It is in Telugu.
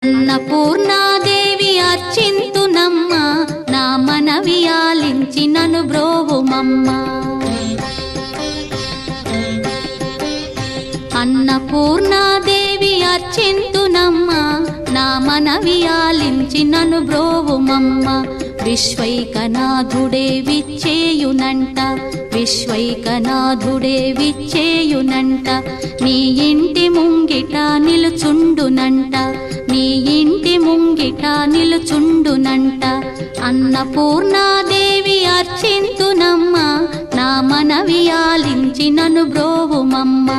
అన్నపూర్ణాదేవి అర్చింతునమ్మ, నా మనవి ఆలించి నను బ్రోవుమమ్మ. అన్నపూర్ణాదేవి అర్చింతునమ్మ, నా మనవి ఆలించి నను బ్రోవుమమ్మ. విశ్వైకనాథుడే విచ్చేయునంట, విశ్వైకనాథుడే విచ్చేయునంట. నీ ఇంటి ముంగిట నిలుచుండునంట, నీ ఇంటి ముంగిట నిలుచుండునంట. అన్నపూర్ణాదేవి అర్చింతునమ్మ, నా మనవి ఆలించి నను బ్రోవుమమ్మ.